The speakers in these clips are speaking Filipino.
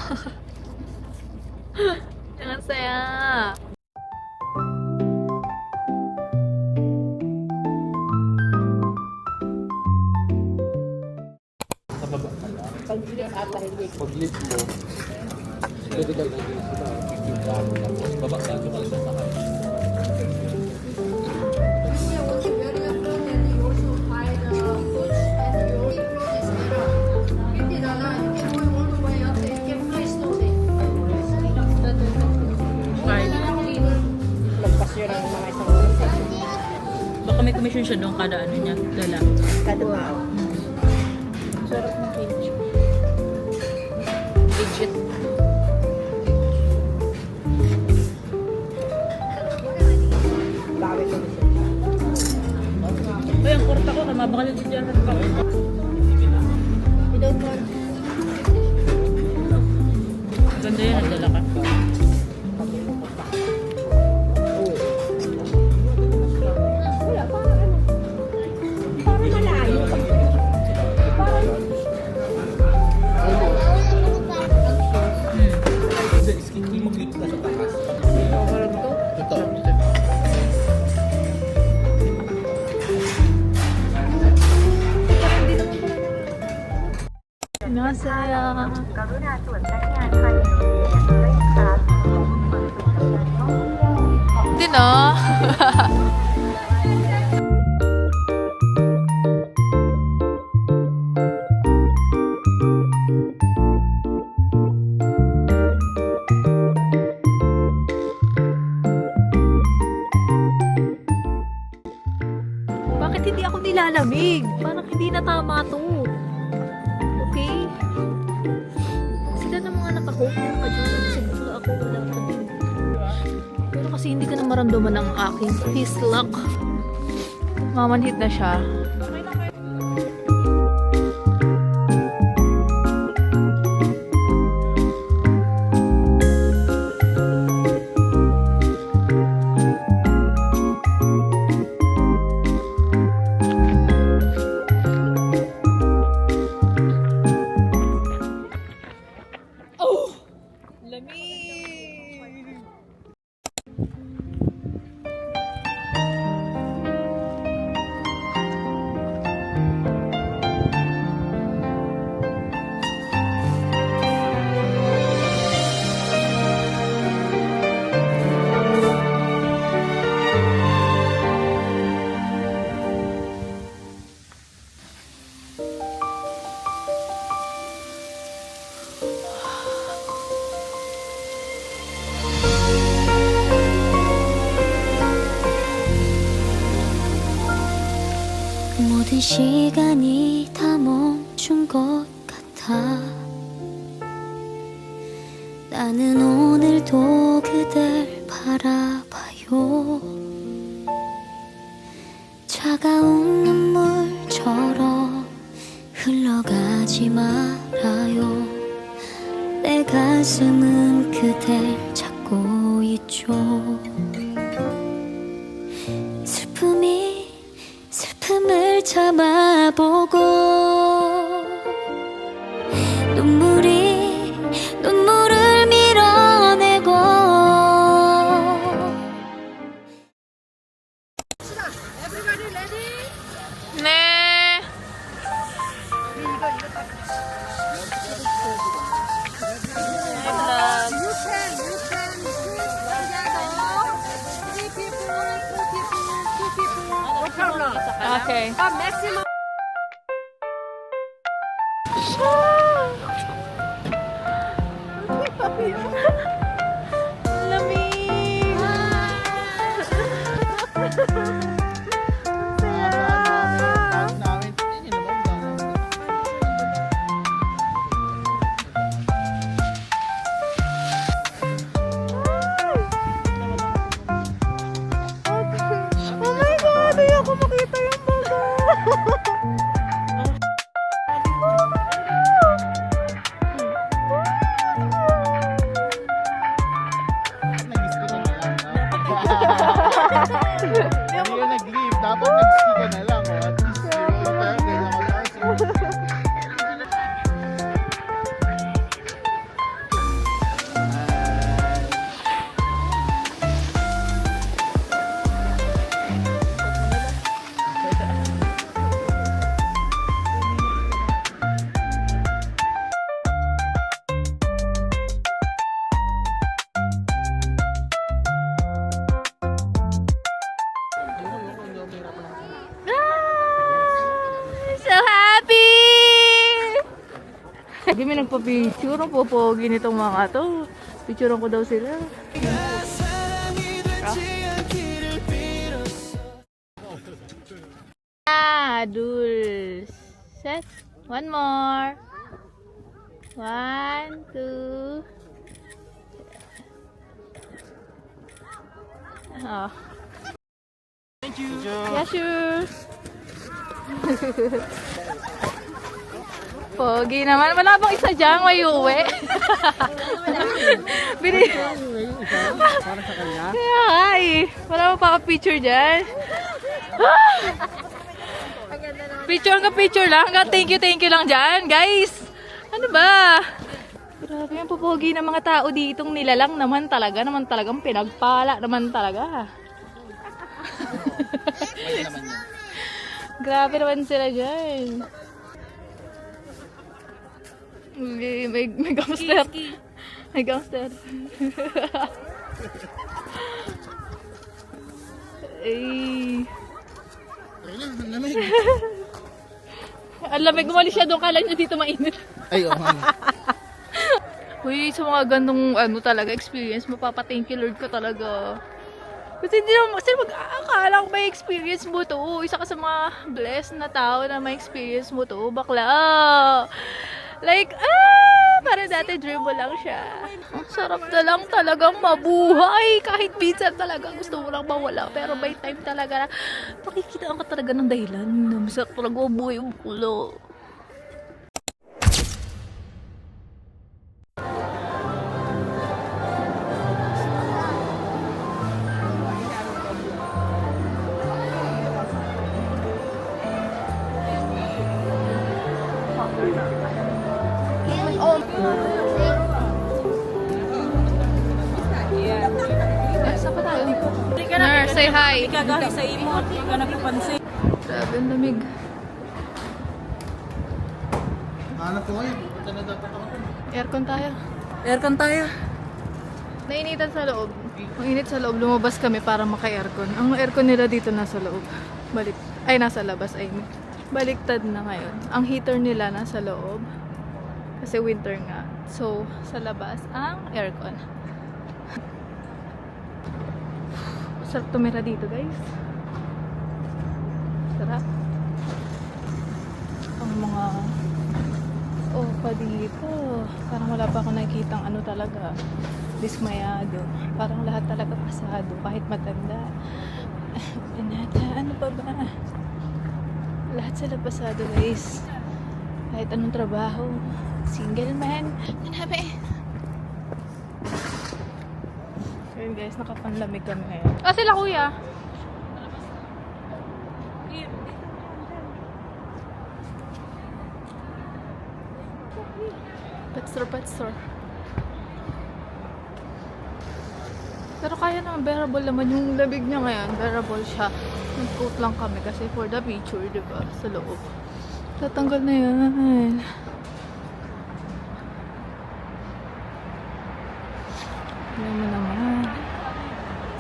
Ang saya. Sa baba ka lang. Pag-lift mo, pwede ka naging sila. Pipinta mo tapos baba ka lang sa sakay. Baka may commission siya doon kada ano niya, dala. Kada tao. Sarap ng cage. Legit. Bawi ko na siya. Uy, ang kurta ko, kamabakal yung dyan sa pang. You don't want Ganda yun, nagdala ka. wala, parang ano. Parang malayo. Kasi hindi mo cute na sa taas. Ito. Masaya. Hindi no? Bakit hindi ako nilalamig? Parang hindi na tama to. Okay? Sila na mga naka-hope, naka-join. Siguro ako wala pa din. Pero kasi hindi ko na maramdaman ang aking fist lock. Mamanhit na siya. Lamig! 모든 시간이 다 멈춘 것 같아. 나는 오늘도 그댈 바라봐요. 차가운 눈물처럼 흘러가지 말아요. 내 가슴은 그댈 찾고 있죠. 슬픔을 참아보고 눈물을 밀어내고 네. Okay. maximum. Lamig! Oh my God! Ayoko makita yung baga! Hindi ka Hindi may nagpa-picture. Ang popogi nitong mga to. Picturean ko daw sila. Dulces. One more. 1, 2. Oh. Thank you. Yeah, sure. Pogi naman. Wala bang isa dyan? May uwi. Para sa kanya. Kaya ay. Wala mo pa picture dyan. Picture lang. Hanggang thank you lang dyan, guys. Ano ba? Grabe yung pupogi ng mga tao ditong nilalang naman talagang pinagpala naman talaga. Grabe naman sila dyan. May gangster. May gangster. Ay. Ang lamig, gumalis siya doon. Kala niya dito mainit. Ay, oo nga. Uy, sa mga gandong talaga experience, mapapa-thank you Lord ka talaga. Kasi hindi naman, kasi mag-aakala ko may experience mo to. Isa ka sa mga blessed na tao na may experience mo to. Bakla. Like, para dati dream mo lang siya. Ang sarap na lang talagang mabuhay. Kahit minsan talaga gusto mo lang mawala. Pero by time talaga, makikita ka talaga ng dahilan na masarap talaga mabuhay yung kulo. Saan pa tayo? Nurse, say hi. Kagahi sa imo, hindi ka nagpapansin. Grabe, ang lamig. Hanap ko ngayon. Punta na dapat ako. Aircon tayo. Aircon tayo. Nainitan sa loob. Ang init sa loob, lumabas kami para maka-aircon. Ang aircon nila dito nasa loob. Nasa labas, I mean. Baliktad na ngayon. Ang heater nila nasa loob. Kasi winter nga. So, sa labas, ang aircon. Sarap tumira dito, guys. Sarap. Ang mga pa dito. Parang wala pa ako nakikitang talaga. Dismayado. Parang lahat talaga pasado. Kahit matanda. Ano pa ba? Lahat sila pasado, guys. Kahit anong trabaho. Single man. Nanabi. Ayun guys, nakapanlamig kami ngayon. Sila kuya. Pet store. Pero kaya naman, bearable naman yung labig niya ngayon. Bearable siya. Nag-coat lang kami kasi for the picture, diba? Sa loob. Tatanggal na yan. Alam mo naman.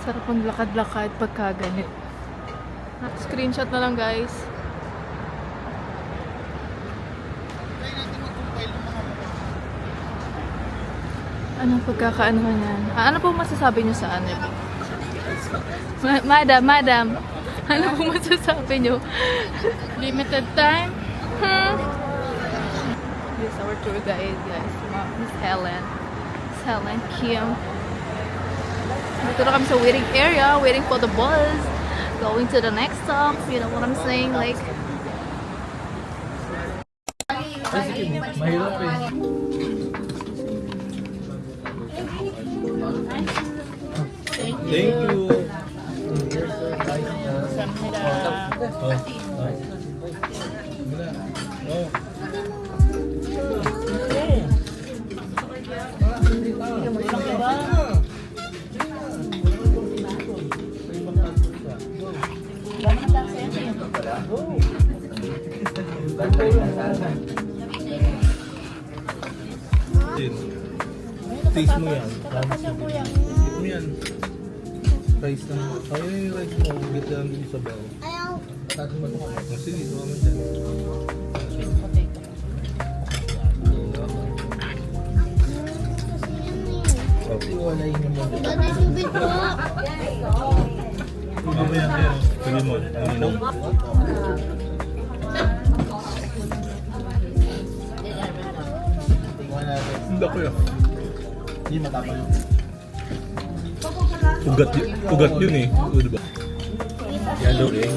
Sarap ang lakad-lakad pagka ganit. Screenshot na lang, guys. Anong pagkakaano niyan? Ano po masasabi niyo sa ano? Madam. Ano po masasabi niyo? Limited time? This is our tour guide, guys. Miss Helen. Miss Helen Kim. Dito na kami sa waiting area, waiting for the bus. Going to the next stop. You know what I'm saying? Like, Mahirap eh. Thank you. Taste mo yan. Taste mo yan. Rice na. Ayaw yung rice mo. Get lang din sa baw. Ayaw. Sige, ito naman dyan. Iwalay niyo mo. Mamaya kayo. Sabi mo, uminom. Tingnan natin. Hindi ako yun. Hindi matapang. Ugat yun eh. O, diba? Yellow egg.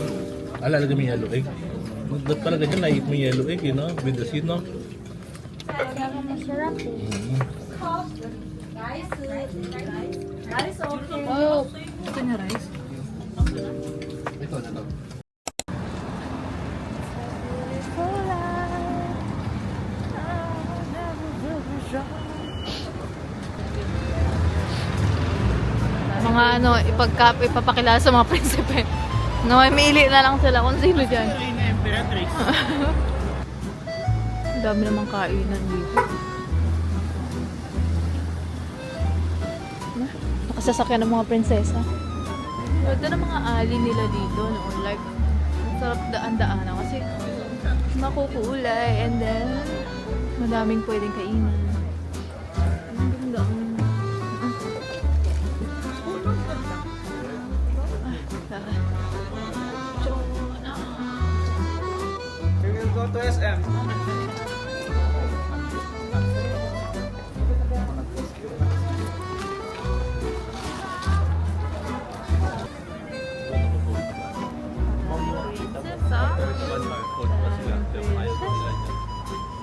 Lalagyan mo yung yellow egg. Ba't pala ganyan naihip mo yung yellow egg, you know? With the seed, no? Oh, gusto niya rice? Ito na to. Mga ano, ipapakilala sa mga prinsipe. No, mili na lang sila kung sino dyan. Ang dami namang kainan dito. Nakasasakyan ng mga prinsesa. Ganda ng mga ali nila dito, no? Like, sarap daan-daanan kasi makukulay and then madaming pwedeng kainan. Ang ganda. We will go to SM.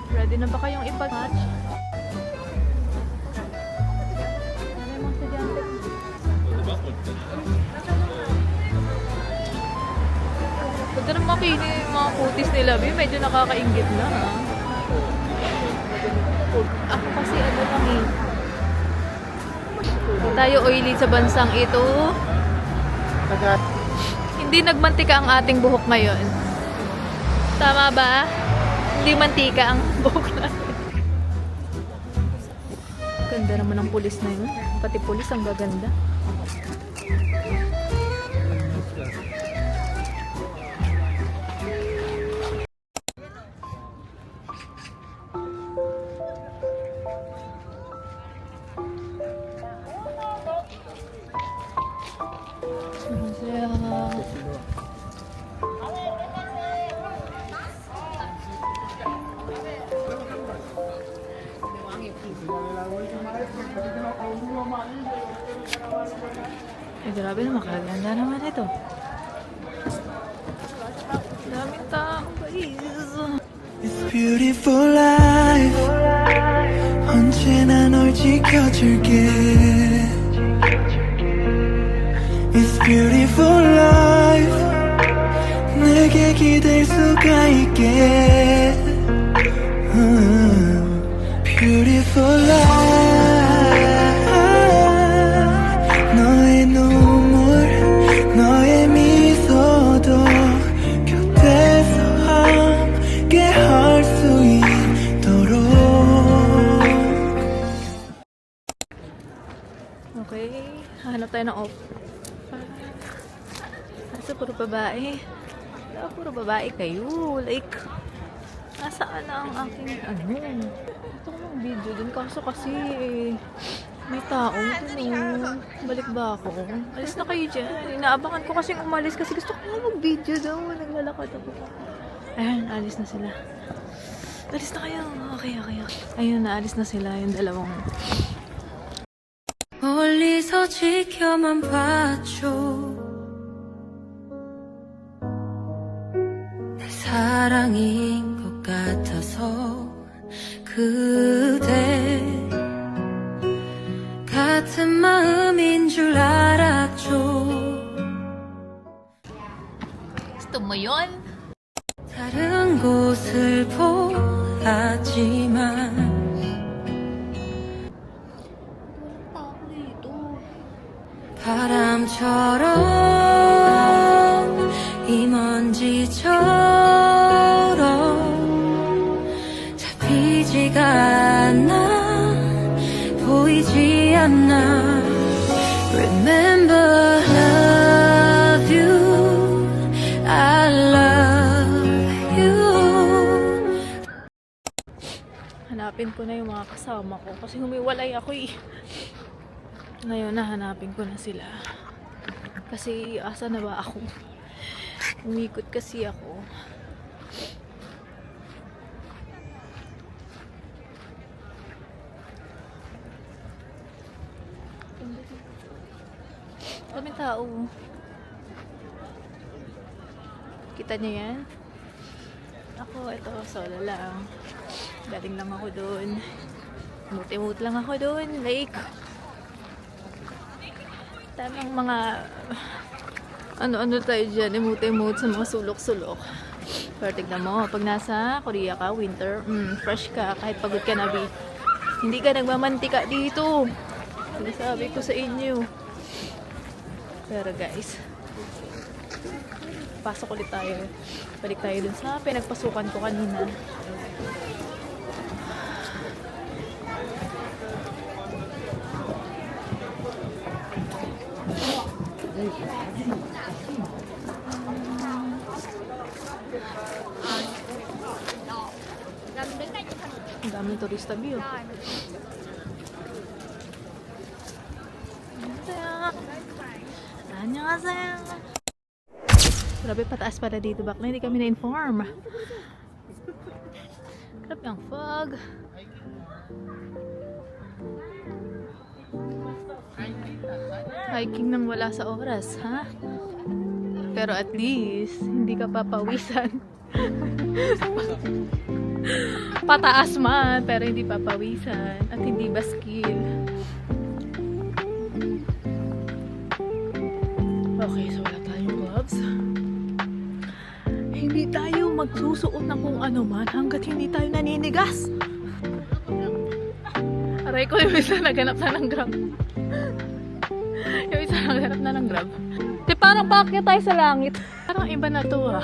Ready na ba kayong ipag-match? Ano yung mga estudyante? Pagka naman makini yung mga kutis nila, medyo nakakaingit na, ha? Ako kasi ano lang eh. Tayo oily sa bansang ito. Hindi nagmantika ang ating buhok ngayon. Tama ba? Hindi mantika ang buhok natin. Ganda naman ng pulis na yun. Pati pulis ang gaganda. Eh, grabe naman, kaganda naman ito. Daming tao, guys. It's beautiful life 언제나 널 지켜줄게 It's beautiful life 내게 기댈 수가 있게 Beautiful life 너의 눈물 너의 미소도 곁에서 함께 할 수 있도록 Okay, hanap tayo ng off. Asa puro babae? Puro babae kayo. Like, nasaan na ang aking ano? Ito ko ng video dun. Kaso kasi may tao dun. Balik ba ako? Alis na kayo dyan. Inaabangan ko kasing umalis kasi gusto ko na mag-video daw. Naglalakad ako. Ayan, alis na sila. Alis na kayo. Okay. Ayun, naalis na sila. Yung dalawang 멀리서 지켜만 봐줘 내 사랑인 것 같아서 그대 같은 마음인 줄 알았죠 gusto mo yun? 다른 곳을 보았지만 바람처럼 이 먼지처럼 잡히지가 않아 보이지 않나 Remember love you I love you Hanapin ko na yung mga kasama ko kasi humiwalay ako eh. Ngayon, nahanapin ko na sila. Kasi, asa na ba ako? Umikot kasi ako. Kaming tao. Kita niyo yan? Ako, ito, solo lang. Galing lang ako doon. Mut-imut lang ako doon. Like, tamang mga ano-ano tayo dyan. Imut-imut sa mga sulok-sulok. Pero tignan mo, pag nasa Korea ka, winter, fresh ka, kahit pagod ka na, hindi ka nagmamantika dito. Sinasabi ko sa inyo. Pero guys, pasok ulit tayo. Balik tayo dun sa pinagpasukan ko kanina. Ang daming turista view. Annyeonghaseyo. Grabe, pataas pala dito. Bakla hindi kami na-inform. Grabe ang fog. Hiking nang wala sa oras, ha? Pero at least, hindi ka papawisan. Pataas man, pero hindi papawisan. At hindi baskil. Okay, so wala tayong gloves. Hindi tayo magsusuot ng kung ano man hanggat hindi tayo naninigas. Aray ko, yung isa naganap na ng grab. Yung isa naganap na ng grab. Di parang paakyat tayo sa langit. Parang iba na to ah.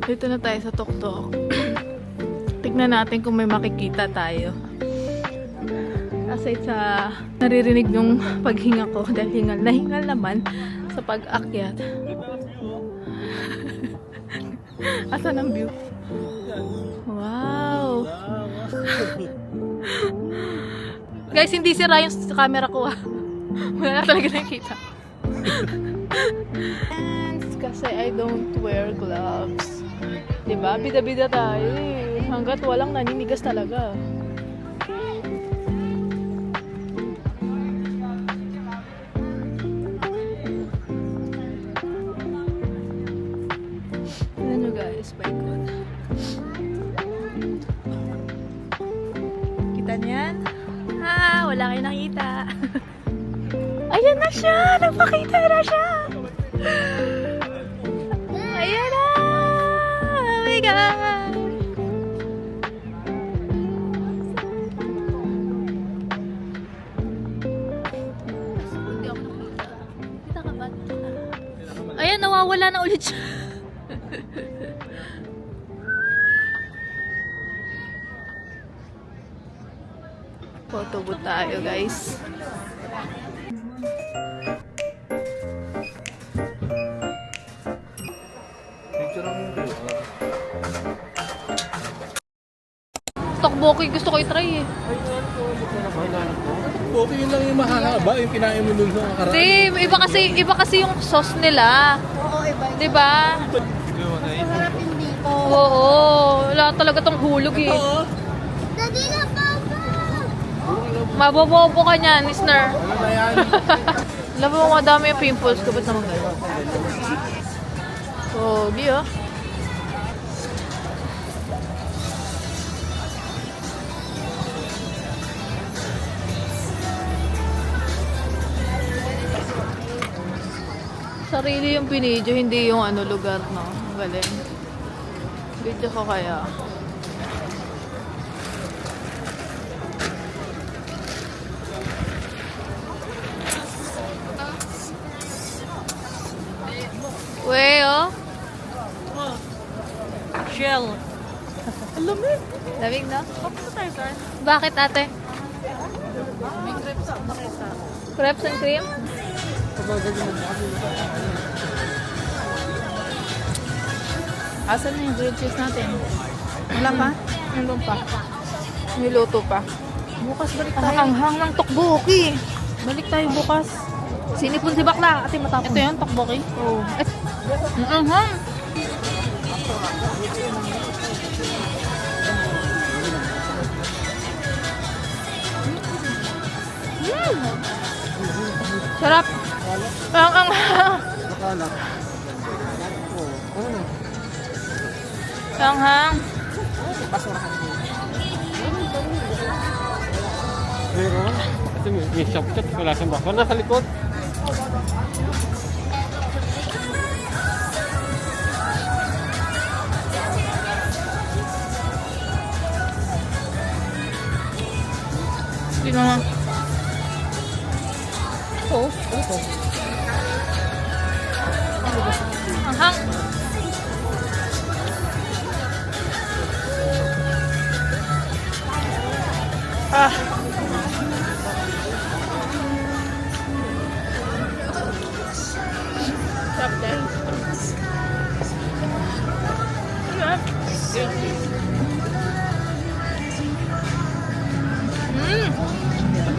Dito na tayo sa tuktok. Tignan natin kung may makikita tayo. Aside sa naririnig yung paghinga ko dahil hingal na hingal naman sa pag-akyat. Asan ang view? Wow! Guys, hindi sira yung camera ko ah. Wala na talaga nakikita. And kasi I don't wear gloves. Diba? Bida-bida tayo eh. Hanggat walang naninigas talaga. Ano guys, paikot. Kita niyan? Ah, wala kayo nakita. Ayan na siya! Nagpakita na siya! Ayan na! Oh my God! Hindi ako nakita. Kita ka ba? Ayan, nawawala na ulit siya. Photo booth tayo guys. Tokboki gusto ko i-try eh. Okay, yun lang yung mahahaba, yung kinain mo dun sa nakaraan. Hindi, iba kasi yung sauce nila. Oo, iba. 'Di ba? Masarap hindi ko. Oo, wala talaga tong hulog eh. Daddy na, Papa! Mabobobo ka niyan, listener. Ano na yan? Alam mo, madami yung pimples ko. Ba't naman gano'n? Pogi oh. Sarili yung pinidyo, hindi yung ano lugar, no? Ang galing. Video ko kaya. Wey, oh. Shell. Lamig. Lamig na? Bakit, ate? May crepes ako nakita. Crepes and cream? Asan na yung grilled cheese natin? Wala pa? Nandun pa. Niluto pa. Bukas balik Ang tayo. hanghang ng tokboki. Balik tayo bukas. Sinipon si Bakla. Ate matapon. Ito yan, tokboki. Oo. Ang hanghang. Sarap. Ang hanghang. Ang hanghang. Meron. Kasi may shop-shop. Wala siyang bakwan. Nasa likod. Hindi naman. Oo. Ano to? Ang hang. Ah. Sarap din.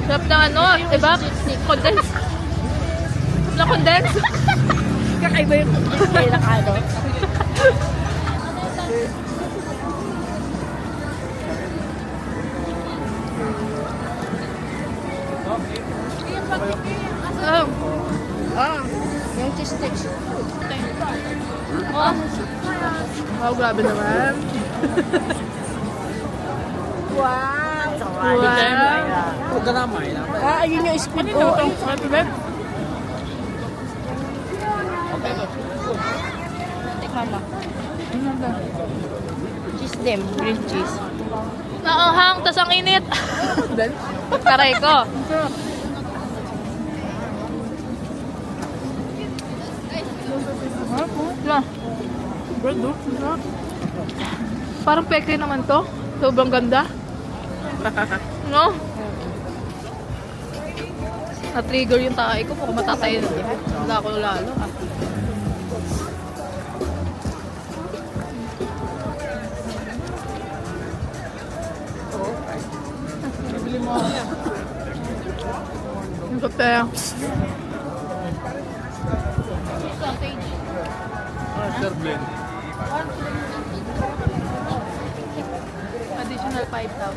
Sarap ng ano, diba? Condense. Sarap ng condense. Kakaiba yung kailang ano. Yung cheese sticks. Oh, grabe naman. Wow. Huwag ka naman. Ayun yung squid. Ano ito? Happy Beb? Tikman mo. Cheese dem, green cheese. Naanghang, tas ang init. Taray ko. Parang peke naman to. Sobrang ganda. No? Na-trigger yung tae ko. Baka matatay na. Wala ko lalo. Yung kape. Sir blend. Additional 5,000.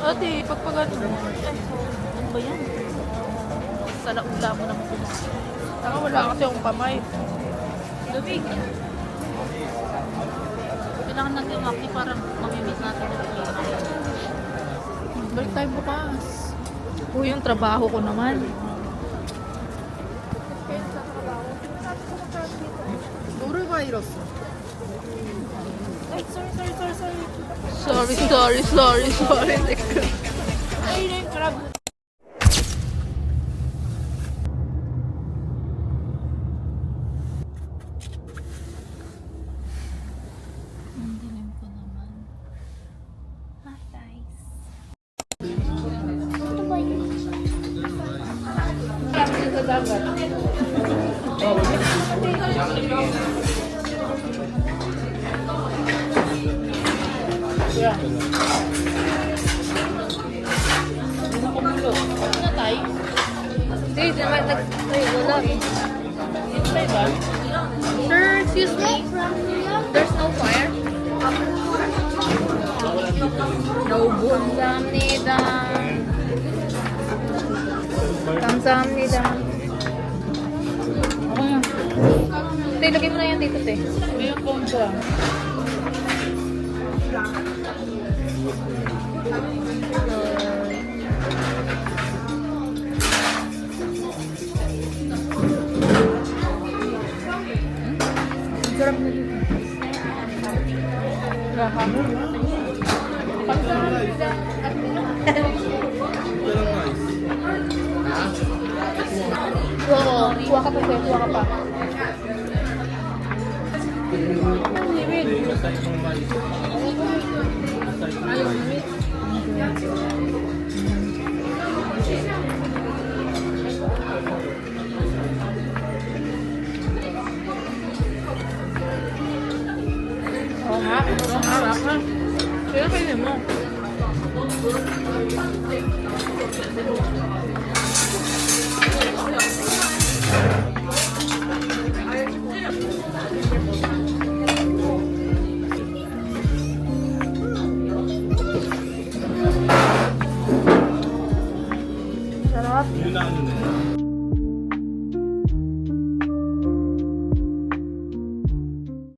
Ate, pagpagano mo. Ano ba yan? Sa laula mo naman. Saka wala kasi akong kamay. Lumig. Kailangan natin yung acne para mamimiss natin yung clean. Balik tayo bukas. Uy, yung trabaho ko naman. Sorry. Ano tayo? Hindi, naman wala eh. Sir, excuse me. There's no fire. 감사합니다. 감사합니다. Te, lagay mo na yan dito, te. May yung phone ko. Sarap na dito. Kuha ka pa, sir. Kuha ka pa. Oo nga. Harap ha. Kaya kainin mo.